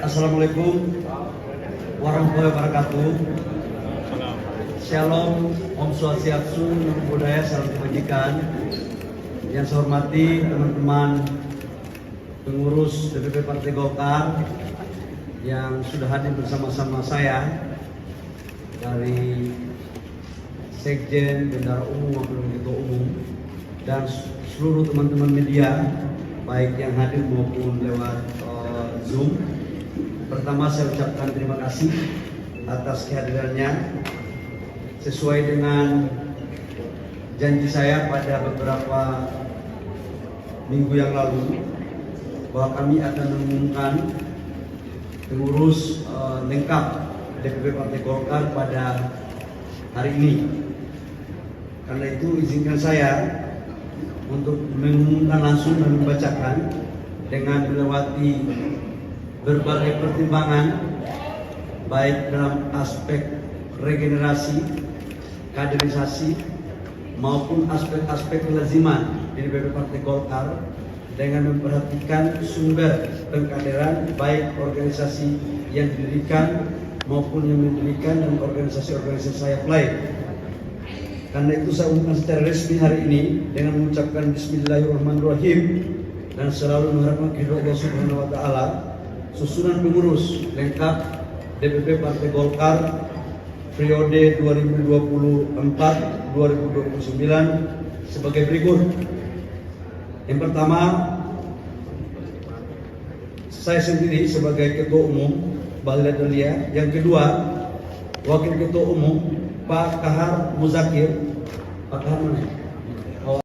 Assalamualaikum warahmatullahi wabarakatuh. Shalom, Om Swastiastu, Namo Buddhaya, salam kebajikan. Yang saya hormati teman-teman pengurus DPP Partai Golkar yang sudah hadir bersama-sama saya dari Sekjen, Bendahara Umum maupun Ketua Umum, dan seluruh teman-teman media baik yang hadir maupun lewat Zoom. Pertama saya ucapkan terima kasih atas kehadirannya. Sesuai dengan janji saya pada beberapa minggu yang lalu bahwa kami akan mengumumkan pengurus lengkap DPP Partai Golkar pada hari ini. Karena itu izinkan saya untuk mengumumkan langsung dan membacakan dengan melewati berbagai pertimbangan baik dalam aspek regenerasi, kaderisasi maupun aspek-aspek kelaziman di DPP Partai Golkar dengan memperhatikan sumber pengkaderan baik organisasi yang didirikan maupun yang mendirikan dan organisasi-organisasi sayap lain. Karena itu saya umumkan secara resmi hari ini dengan mengucapkan Bismillahirrahmanirrahim dan selalu mengharapkan keridhaan Allah Subhanahu wa taala. Susunan pengurus lengkap DPP Partai Golkar periode 2024-2029 sebagai berikut. Yang pertama, saya sendiri sebagai Ketua Umum Balai Dalia. Yang kedua, Wakil Ketua Umum Pak Kahar Muzakir. Pak Kahar mana? Oh,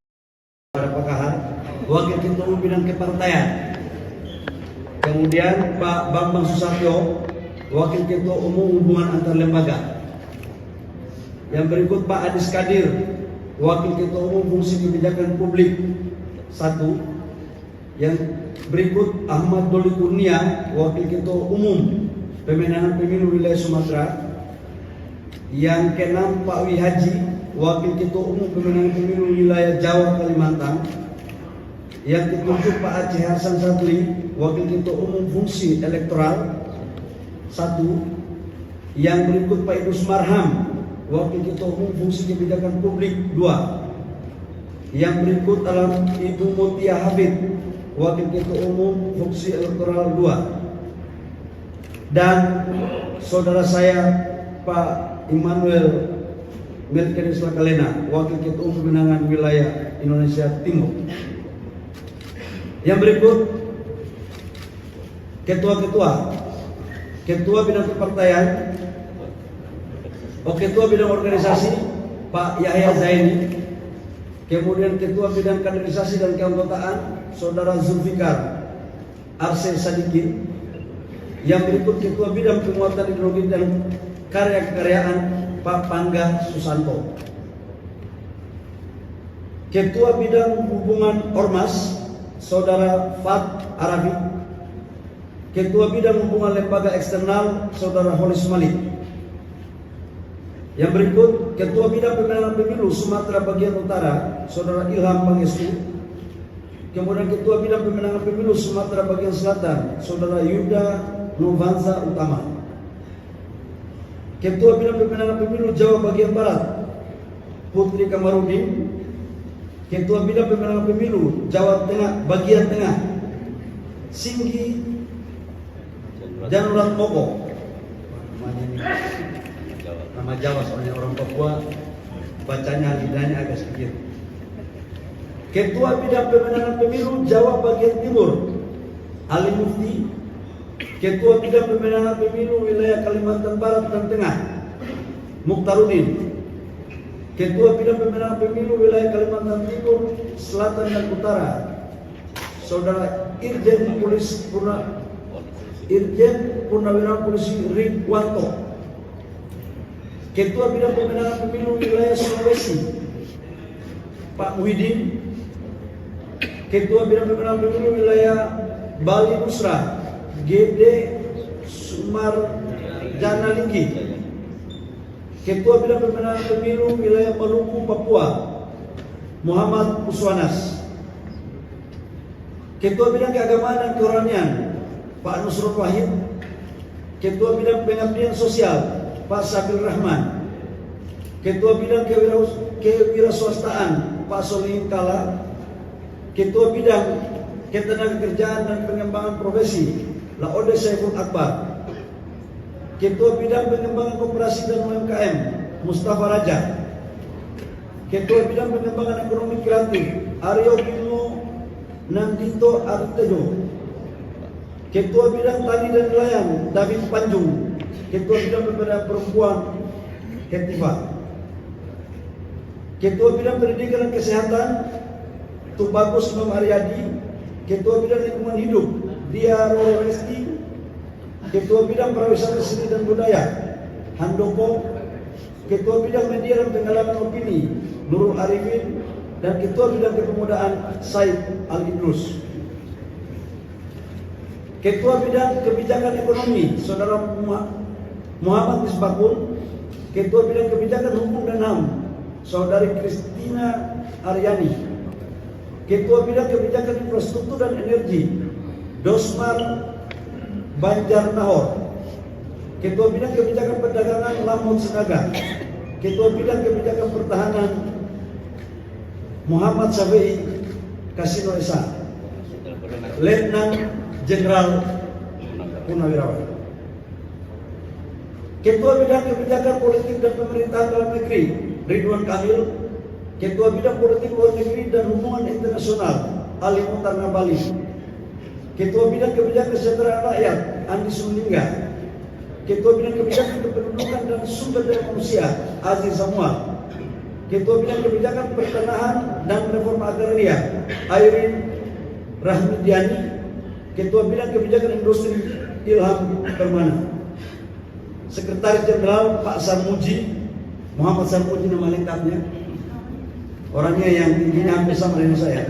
ada Pak Kahar. Wakil Ketua Umum Bidang Kepartaian. Kemudian Pak Bambang Susatyo, Wakil Ketua Umum Hubungan Antar Lembaga. Yang berikut Pak Adis Kadir, Wakil Ketua Umum Fungsi Kebijakan Publik 1. Yang berikut Ahmad Doli Kurnia, Wakil Ketua Umum Pemenangan Pemilu Wilayah Sumatera. Yang keenam Pak Wihaji, Wakil Ketua Umum Pemenangan Pemilu Wilayah Jawa Kalimantan. Yang ketujuh Pak Aceh Hasan Sadli, Wakil Ketua Umum Fungsi Elektoral 1. Yang berikut Pak Idrus Marham, Wakil Ketua Umum Fungsi Kebijakan Publik 2. Yang berikut adalah Ibu Mutia Hafid, Wakil Ketua Umum Fungsi Elektoral 2. Dan saudara saya Pak Immanuel Melkiades Lakalena, Wakil Ketua Umum Pemenangan Wilayah Indonesia Timur. Yang berikut ketua-ketua, Ketua Bidang Kepartaian, Ketua Bidang Organisasi Pak Yahya Zaini, kemudian Ketua Bidang Kaderisasi dan Keanggotaan Saudara Zulfikar Arse Sadikin. Yang berikut Ketua Bidang Penguatan Ideologi dan Karya-Kekaryaan Pak Pangga Susanto, Ketua Bidang Hubungan Ormas Saudara Fat Arabi, Ketua Bidang Hubungan Lembaga Eksternal Saudara Holis Malik. Yang berikut Ketua Bidang Pemenangan Pemilu Sumatera Bagian Utara Saudara Ilham Pangestu. Kemudian Ketua Bidang Pemenangan Pemilu Sumatera Bagian Selatan Saudara Yuda Novanza Utama. Ketua Bidang Pemenangan Pemilu Jawa Bagian Barat Putri Kamarudin. Ketua Bidang Pemenangan Pemilu Jawa Tengah Bagian Tengah Singgi Janurat Moko. Nama Jawa soalnya orang Papua bacanya lidahnya agak sedikit. Ketua Bidang Pemenangan Pemilu Jawa Bagian Timur Ali Mufti. Ketua Bidang Pemenangan Pemilu Wilayah Kalimantan Barat dan Tengah Mukhtarudin. Ketua Bidang Pemenangan Pemilu Wilayah Kalimantan Timur, Selatan dan Utara Saudara Irjen Purnawirawan Polisi Ridwanto. Ketua Bidang Pemenangan Pemilu Wilayah Sulawesi Pak Muhyiddin. Ketua Bidang Pemenangan Pemilu Wilayah Bali Nusra Gede Sumarjana Linggi. Ketua Bidang Pemenangan Pemilu Wilayah Maluku Papua Muhammad Uswanas. Ketua Bidang Keagamaan dan Kerohanian Pak Nusron Wahid. Ketua Bidang Pengabdian Sosial Pak Sabil Rahman. Ketua Bidang Kewirausahaan Pak Solihin Kala. Ketua Bidang Ketenagakerjaan dan Pengembangan Profesi Laode Saiful Akbar. Ketua Bidang Pengembangan Koperasi dan UMKM Mustafa Raja. Ketua Bidang Pengembangan Ekonomi Kreatif Aryo Bimo Nandito Artejo. Ketua Bidang Tani dan Nelayan David Panjung. Ketua Bidang Pemberdayaan Perempuan Ketiva. Ketua Bidang Pendidikan dan Kesehatan Tubagus Imam Aryadi. Ketua Bidang Lingkungan Hidup Dia Roro Resti. Ketua Bidang Pariwisata Seni dan Budaya Handoko. Ketua Bidang Media dan Pengalaman Opini Nurul Arifin. Dan Ketua Bidang Kepemudaan Said Al-Idrus. Ketua Bidang Kebijakan Ekonomi Saudara Muhammad Misbakun. Ketua Bidang Kebijakan Hukum dan HAM Saudari Kristina Aryani. Ketua Bidang Kebijakan Infrastruktur dan Energi Dosmar Banjar Nahor. Ketua Bidang Kebijakan Perdagangan Lamun Senaga. Ketua Bidang Kebijakan Pertahanan Muhammad Safi'i Kasino Esa. Letnan Jenderal Purnawirawan. Ketua Bidang Kebijakan Politik dan Pemerintahan Dalam Negeri Ridwan Kamil. Ketua Bidang Politik Luar Negeri dan Hubungan Internasional Ali Muhtar Ngabalin. Ketua Bidang Kebijakan Kesejahteraan Rakyat Andi Sumlingga. Ketua Bidang Kebijakan Kependudukan dan Sumber Daya Manusia Aziz Samuel. Ketua Bidang Kebijakan Pertanahan dan Reforma Agraria Airin Rahmidiani. Ketua Bidang Kebijakan Industri Ilham Permana. Sekretaris Jenderal Pak Sarmuji Muhammad Sarmuji nama lengkapnya. Orangnya yang tingginya hampir sama dengan saya.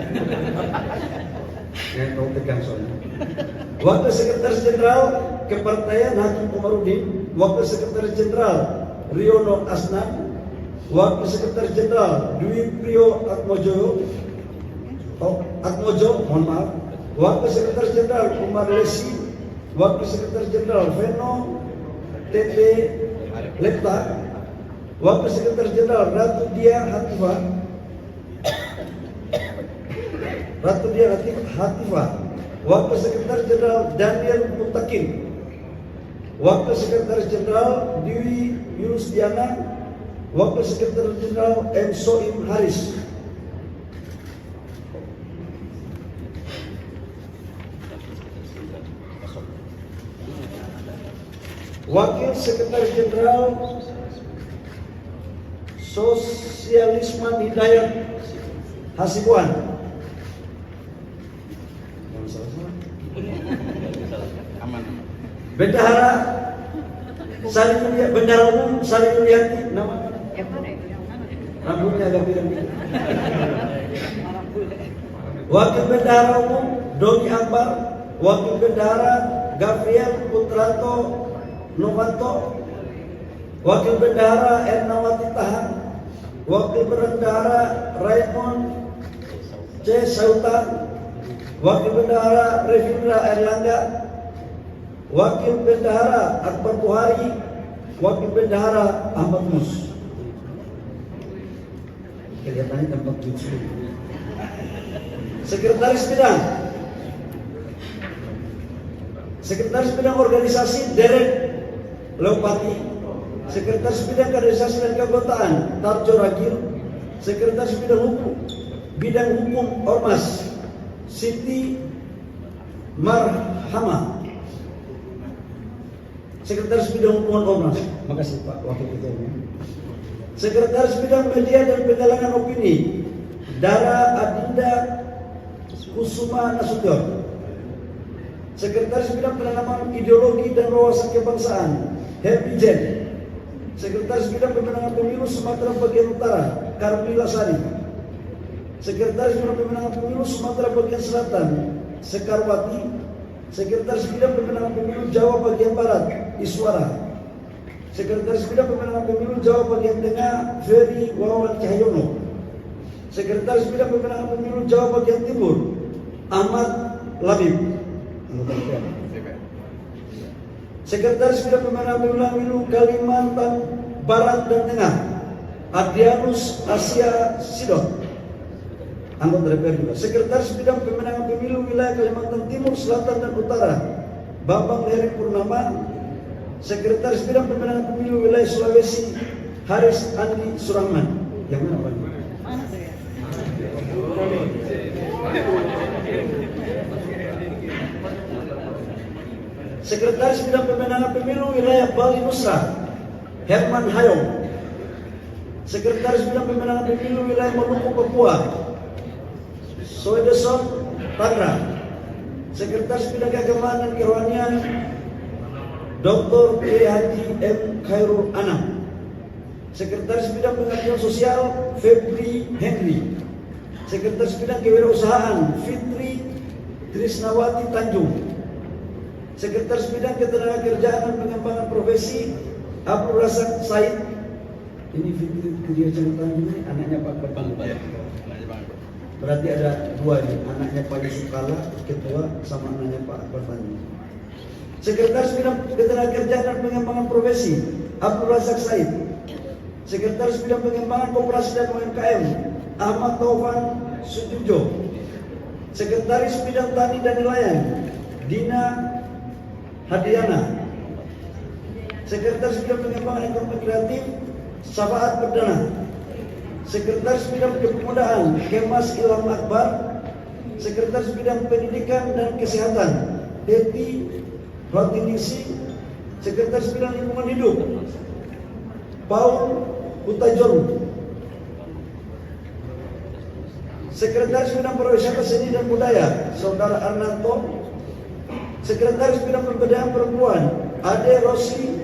Ya, kau tegang soalnya. Wakil Sekretaris Jenderal Kepartaian Hakim Komarudin. Wakil Sekretaris Jenderal Riono Asnan. Wakil Sekretaris Jenderal Dwi Priyo Atmojo, mohon maaf. Wakil Sekretaris Jenderal Umar Lesi. Wakil Sekretaris Jenderal Veno Tete Lepta. Wakil Sekretaris Jenderal Ratu Dia Hatifah. Wakil Sekretaris Jenderal Daniel Mutakin. Wakil Sekretaris Jenderal Dewi Yunusdiana. Wakil Sekretaris Jenderal M. Soim Haris. Wakil Sekretaris Jenderal Sosialisman Hidayat Hasibuan. Bendahara Bendahara Umum Salim Yulianti. Nama rambutnya agak pirang. Wakil Bendahara Umum Doni Akbar. Wakil Bendahara Gabriel Putranto Novanto. Wakil Bendahara Ernawati Tahan. Wakil Bendahara Raymond C. Sautan. Wakil Bendahara Revindra Erlangga. Wakil Bendahara Akbar Buhari. Wakil Bendahara Ahmad Mus. Kelihatannya tempat lucu. Sekretaris Bidang Organisasi Derek Leopati. Sekretaris Bidang Kaderisasi dan Keanggotaan Tarjo Ragil. Sekretaris Bidang Hukum Ormas Siti Marhamah. Sekretaris Bidang Hubungan Ormas. Makasih Pak Wakil Ketua. Sekretaris Bidang Media dan Penggalangan Opini Dara Adinda Kusuma Nasution. Sekretaris Bidang Penanaman Ideologi dan Wawasan Kebangsaan Happy Jen. Sekretaris Bidang Pemenangan Pemilu Sumatera Bagian Utara Karmi Lasari. Sekretaris Bidang Pemenangan Pemilu Sumatera Bagian Selatan Sekarwati. Sekretaris Bidang Pemenangan Pemilu Jawa Bagian Barat Iswara. Sekretaris Bidang Pemenangan Pemilu Jawa Bagian Tengah Ferry Wawan Cahyono. Sekretaris Bidang Pemenangan Pemilu Jawa Bagian Timur Ahmad Labib. Sekretaris Bidang Pemenangan Pemilu Kalimantan Barat dan Tengah Adrianus Asia Sidon, anggota DPR juga. Sekretaris Bidang Pemenangan Pemilu Wilayah Kalimantan Timur, Selatan dan Utara Bambang Heri Purnama. Sekretaris Bidang Pemenangan Pemilu Wilayah Sulawesi Haris Andi Surahman. Yang mana Pak? Sekretaris Bidang Pemenangan Pemilu Wilayah Bali Nusa Herman Hayong. Sekretaris Bidang Pemenangan Pemilu Wilayah Maluku Papua Soedeson Tangerang. Sekretaris Bidang Keagamaan dan Kerohanian Dr. Kiai Haji M. Khairul Anam. Sekretaris Bidang Pengabdian Sosial Febri Henry. Sekretaris Bidang Kewirausahaan Fitri Trisnawati Tanjung. Sekretaris Bidang Ketenagakerjaan dan Pengembangan Profesi Abdul Razak Said. Ini Fitri Trisnawati Tanjung ini anaknya Pak Ketua. Berarti ada dua nih, anaknya Pak Yusukala Ketua sama anaknya Pak Akbar Tanjung. Sekretaris Bidang Ketenagakerjaan dan Pengembangan Profesi Abdul Razak Said. Sekretaris Bidang Pengembangan Koperasi dan UMKM Ahmad Taufan Sujujo. Sekretaris Bidang Tani dan Nelayan Dina Hadiana. Sekretaris Bidang Pengembangan Ekonomi Kreatif Syafaat Perdana. Sekretaris Bidang Kepemudaan Kemas Ilham Akbar. Sekretaris Bidang Pendidikan dan Kesehatan Teti Rotinisi. Sekretaris Bidang Lingkungan Hidup Paul Utajoru. Sekretaris Bidang Pariwisata Seni dan Budaya Saudara Arnanto. Sekretaris Bidang Pemberdayaan Perempuan Ade Rosi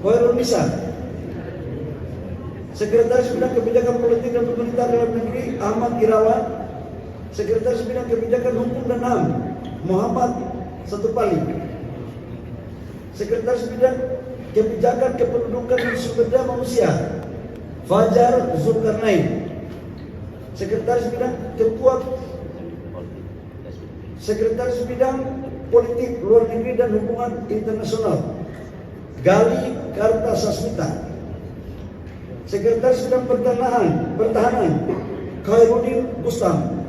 Hoirunisa. Sekretaris Bidang Kebijakan Politik dan Pemerintahan Dalam Negeri Ahmad Irawan. Sekretaris Bidang Kebijakan Hukum dan HAM Muhammad Satupali. Sekretaris Bidang Kebijakan Kependudukan dan Sumber Daya Manusia Fajar Zulkarnain. Sekretaris Bidang Sekretaris Bidang Politik Luar Negeri dan Hubungan Internasional Gali Kartasasmita. Sekretaris Bidang Pertahanan Khairuddin Bustam.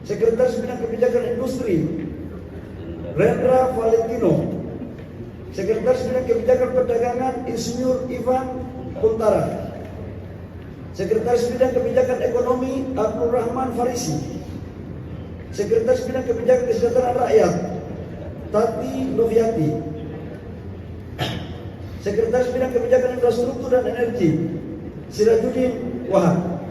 Sekretaris Bidang Kebijakan Industri Rendra Valentino. Sekretaris Bidang Kebijakan Perdagangan Insinyur Ivan Kuntara. Sekretaris Bidang Kebijakan Ekonomi Abdul Rahman Farisi. Sekretaris Bidang Kebijakan Kesejahteraan Rakyat Tati Noviati. Sekretaris Bidang Kebijakan Infrastruktur dan Energi Sirajuddin Wahab.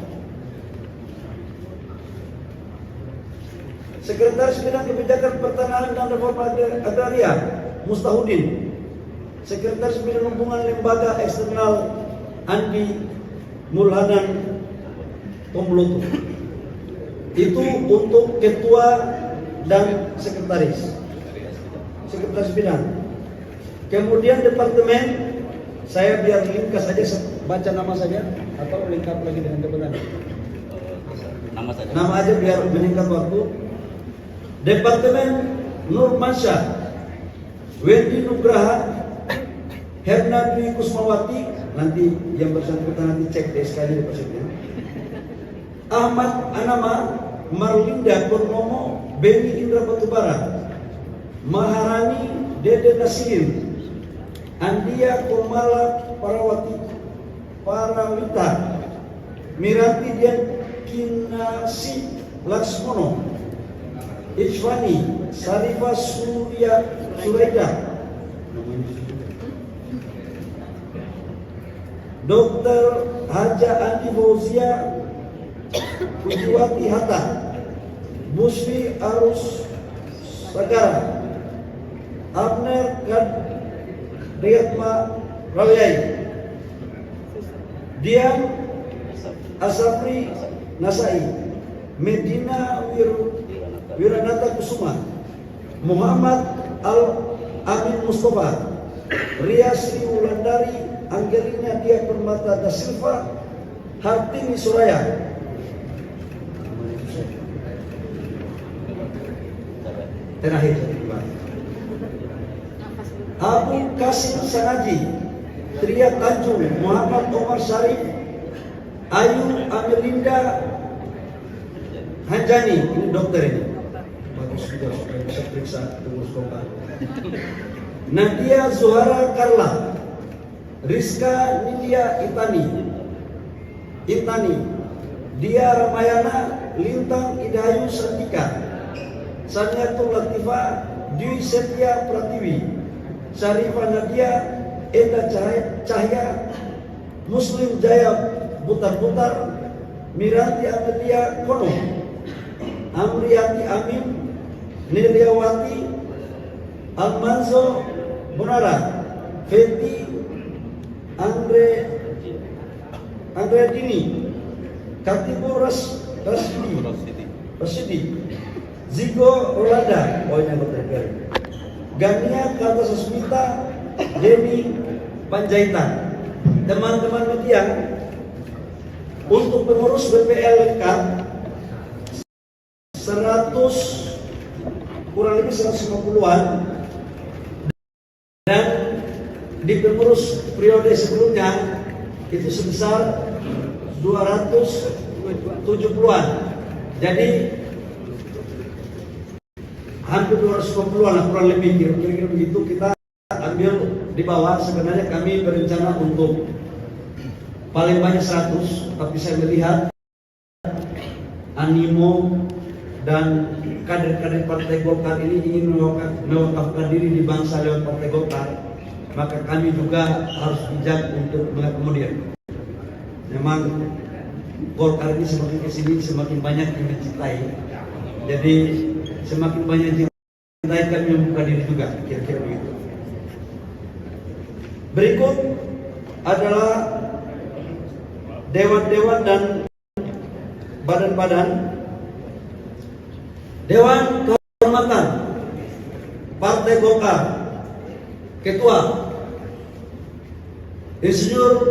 Sekretaris Bidang Kebijakan Pertanahan dan Reforma Agraria Mustahudin. Sekretaris Bidang Hubungan Lembaga Eksternal Andi Mulhanan Tomloto. Itu untuk ketua dan sekretaris bidang. Kemudian departemen, saya biar ringkas saja, baca nama saja atau lengkap lagi dengan jabatan. Nama saja. Nama aja biar meningkat waktu. Departemen Nurmansyah Wendy Nugraha Hernadwi Kusmawati, nanti yang bersangkutan nanti cek deh sekali di persisnya. Ahmad Anama Marlinda Purnomo Beni Indra Batubara. Maharani Dede Nasir, Andia Komala Parawita, Miranti Dian Kinasi Laksmono, Ichwani Sarifah Suraida, Dr. Haja Andi Fauzia Pujiwati Hatta, Busfi Arus Sagara, Abner Kadriatma Rawiyai, Dian Asafri Nasai, Medina Wiranata Kusuma, Muhammad Al Amin Mustafa, Ria Sri Wulandari Angelina Dia Permata da Silva Hartini Suraya. Terakhir, Abu Kasim Sangaji, Tria Tanjung, Muhammad Omar Syarif, Ayu Amelinda Hanjani, ini dokter ini. Bagus juga supaya bisa periksa pengurus golkar. Nadia Zuhara Karla, Rizka Nindya Intani, Dia Ramayana, Lintang Idayu Santika, Saniatul Latifah, Dwi Setia Pratiwi, Syarifah Nadia, Eda Cahya, Muslim Jaya Butar-Butar, Miranti Amelia Kono, Amriyati Amin, Neliawati, Almanzo Bonara, Feti Andre Dini, Katibu Rasidi, Zigo Rolanda, yang berterima, Gania Kartasasmita, Denny Panjaitan. Teman-teman media, untuk pengurus BPL lengkap 100 kurang lebih 150-an, dan di pengurus periode sebelumnya itu sebesar 270-an. Jadi hampir 250-an lah, kurang lebih kira-kira begitu. Kita ambil di bawah. Sebenarnya kami berencana untuk paling banyak 100, tapi saya melihat animo dan kader-kader Partai Golkar ini ingin mewakafkan diri di bangsa lewat Partai Golkar, maka kami juga harus bijak untuk mengakomodir. Memang Golkar ini semakin kesini semakin banyak yang mencintai, jadi semakin banyak yang mencintai kami membuka diri juga, kira-kira begitu. Berikut adalah dewan-dewan dan badan-badan. Dewan Kehormatan Partai Golkar, Ketua Insinyur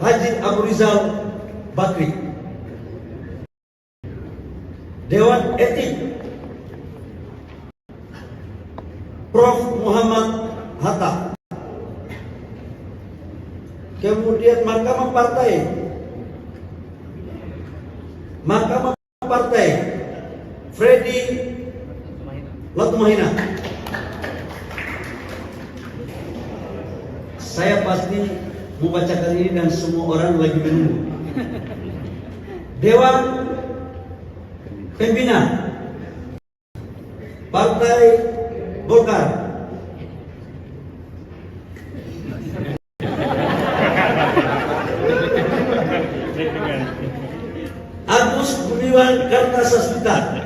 Haji Abu Rizal Bakri. Dewan Etik Prof. Muhammad Hatta. Kemudian Mahkamah Partai Freddy Latumahina. Saya pasti membacakan ini dan semua orang lagi menunggu. Dewan Pembina Partai Golkar, Agus Gumiwang Kartasasmita.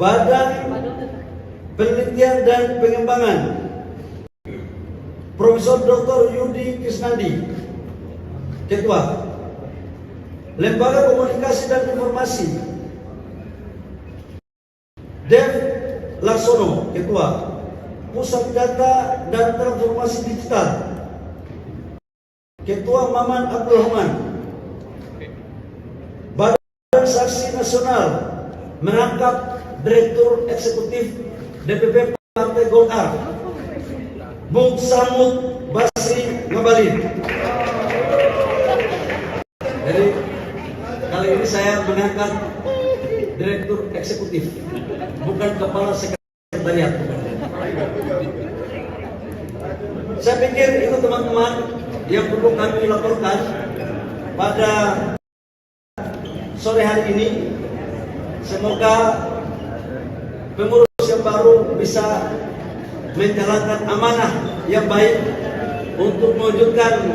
Badan Penelitian dan Pengembangan Profesor Dr. Yudi Krisnandi, Ketua. Lembaga Komunikasi dan Informasi Dev Laksono, Ketua. Pusat Data dan Transformasi Digital, Ketua Maman Abdul Rahman. Badan Saksi Nasional menangkap Direktur Eksekutif DPP Partai Golkar, Bung Samud Basri Ngabalin. Jadi kali ini saya mengangkat Direktur Eksekutif, bukan Kepala Sekretariat. Saya pikir itu teman-teman yang perlu kami laporkan pada sore hari ini. Semoga pengurus yang baru bisa menjalankan amanah yang baik untuk mewujudkan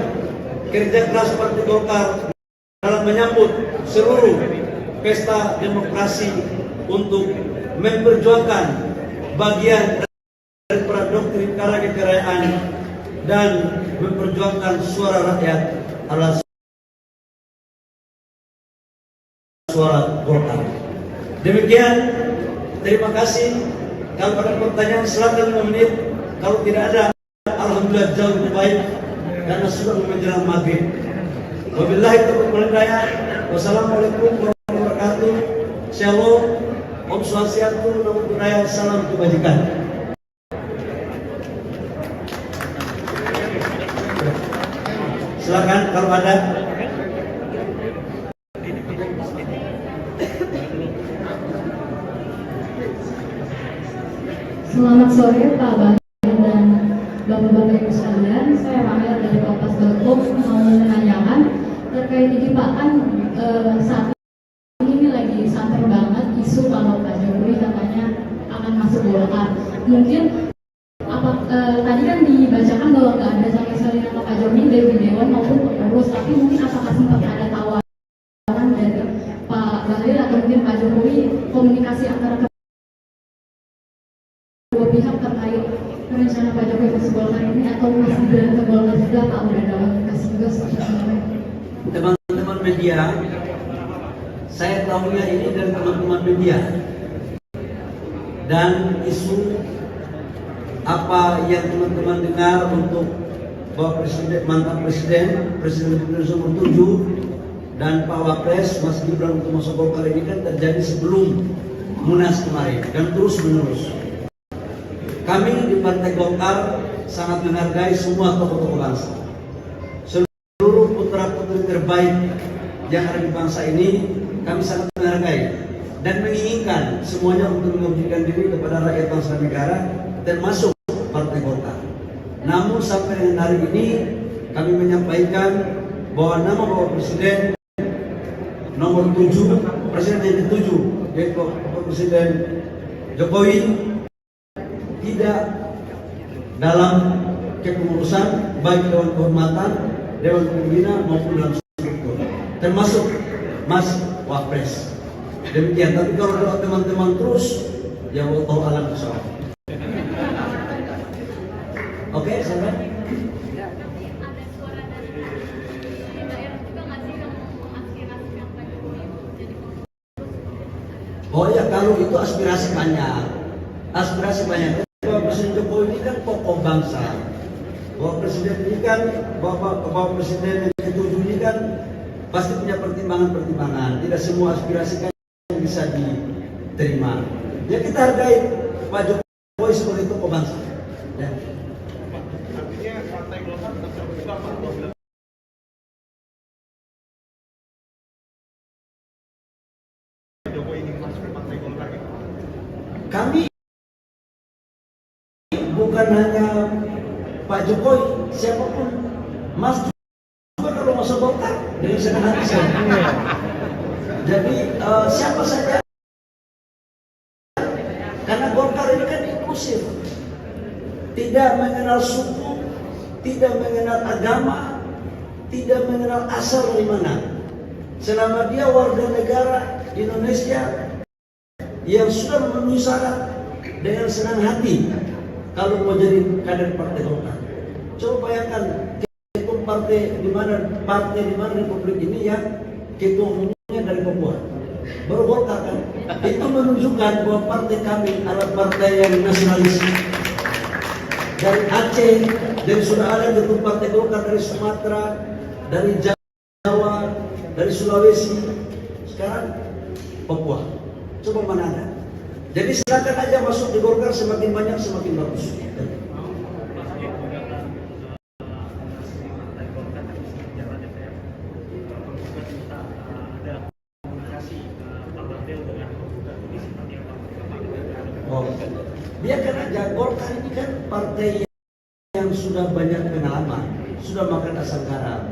kerja keras Partai Golkar dalam menyambut seluruh pesta demokrasi untuk memperjuangkan bagian dari doktrin kenegaraan dan memperjuangkan suara rakyat adalah suara Golkar. Demikian, terima kasih. Kalau ada pertanyaan silakan 5 menit. Kalau tidak ada, alhamdulillah jauh lebih baik karena sudah menjelang maghrib. Wabillahi taufiq wal hidayah. Wassalamualaikum warahmatullahi wabarakatuh. Shalom. Om Swastiastu, Namo Buddhaya, salam kebajikan. Silakan kalau ada. Selamat sore Pak Bani dan Bapak-Bapak Ibu sekalian. Saya Ramel dari Kompas.com mau menanyakan terkait ini Pak, kan saat ini lagi santer banget isu kalau Pak Jokowi katanya akan masuk Golkar. Mungkin tadi kan dibacakan bahwa nggak ada sama sekali nama Pak Jokowi dari Dewan maupun pengurus, tapi mungkin apakah sempat ada tawaran dari Pak Bahlil atau mungkin Pak Jokowi komunikasi antara dua pihak terkait rencana Pak Jokowi masuk Golkar ini, atau masih berani ke Golkar juga Pak, udah ada komunikasi juga seperti itu? Teman-teman media, saya tahunya ini dari teman-teman media dan isu apa yang teman-teman dengar untuk bahwa mantan presiden Indonesia nomor 7 dan Pak Wapres Mas Gibran untuk masuk Golkar ini kan terjadi sebelum Munas kemarin dan terus menerus. Kami di Partai Golkar sangat menghargai semua tokoh-tokoh bangsa. Seluruh putra-putri terbaik yang ada di bangsa ini kami sangat menghargai dan menginginkan semuanya untuk mengabdikan diri kepada rakyat bangsa dan negara, termasuk Partai Golkar. Namun sampai dengan hari ini kami menyampaikan bahwa nama Bapak Presiden nomor 7, Presiden yang ke-7, yaitu Bapak Presiden Jokowi, tidak dalam kepengurusan baik Dewan Kehormatan, Dewan Pembina maupun dalam struktur, termasuk Mas Wapres. Demikian. Tapi kalau doa teman-teman terus, ya Allah alam besar. Oke, sampai. Oh ya, kalau itu aspirasi banyak. Bapak Presiden Jokowi ini kan tokoh bangsa. Bapak Presiden ini kan, Bapak Presiden yang ke-7 ini kan pasti punya pertimbangan-pertimbangan. Tidak semua aspirasi kan yang bisa diterima. Ya kita hargai Pak Jokowi sebagai tokoh bangsa. Ya. Artinya Partai Golkar tetap terbuka apabila Jokowi ingin masuk ke Partai Golkar itu. Kami bukan hanya Pak Jokowi, siapapun, Mas juga kalau masuk Golkar dengan senang hati saya. Jadi siapa saja, karena Golkar ini kan inklusif, tidak mengenal suku, tidak mengenal agama, tidak mengenal asal dari mana. Selama dia warga negara Indonesia yang sudah memenuhi syarat, dengan senang hati kalau mau jadi kader Partai Golkar. Coba bayangkan ketua partai di mana Republik ini yang ketua umumnya dari Papua, baru Golkar kan. Itu menunjukkan bahwa partai kami adalah partai yang nasionalis. Dari Aceh, dari sudah ada ketua Partai Golkar dari Sumatera, dari Jawa, dari Sulawesi, sekarang Papua. Coba mana ada. Jadi silakan aja masuk di Golkar, semakin banyak semakin bagus. Oh, biarkan aja. Golkar ini kan partai yang sudah banyak pengalaman, sudah makan asam garam.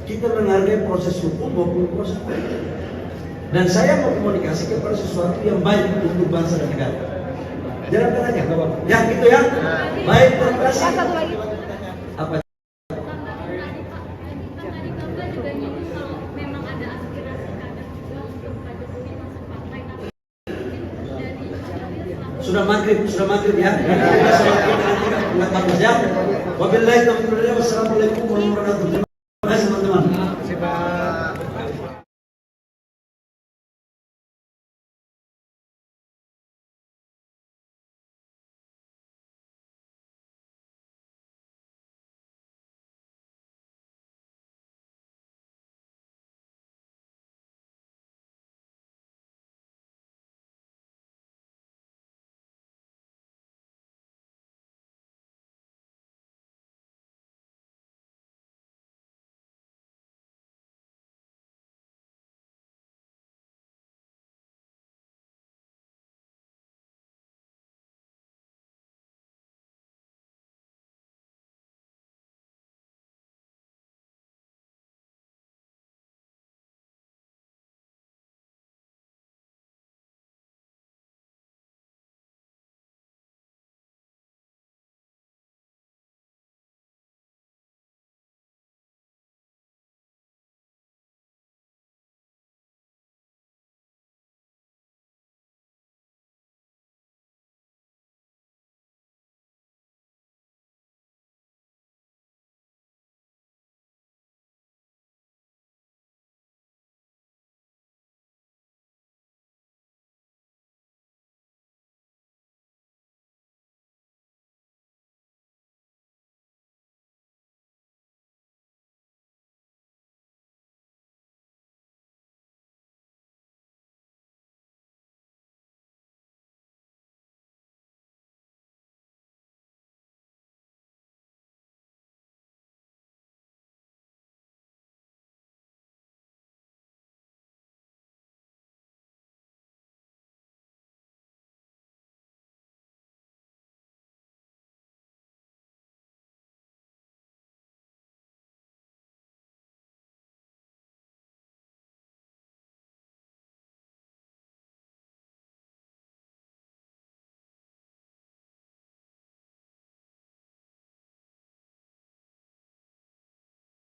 Kita menghargai proses hukum maupun proses politik. Dan saya mau komunikasi kepada sesuatu yang baik untuk bangsa dan negara. Jalankan aja, Bapak. Ya, gitu ya. Baik, terima kasih. Apa? Sudah maghrib ya. Kita sholat kita nanti nggak bagus ya. Wabillahi taufiq wal hidayah. Wassalamualaikum warahmatullahi wabarakatuh.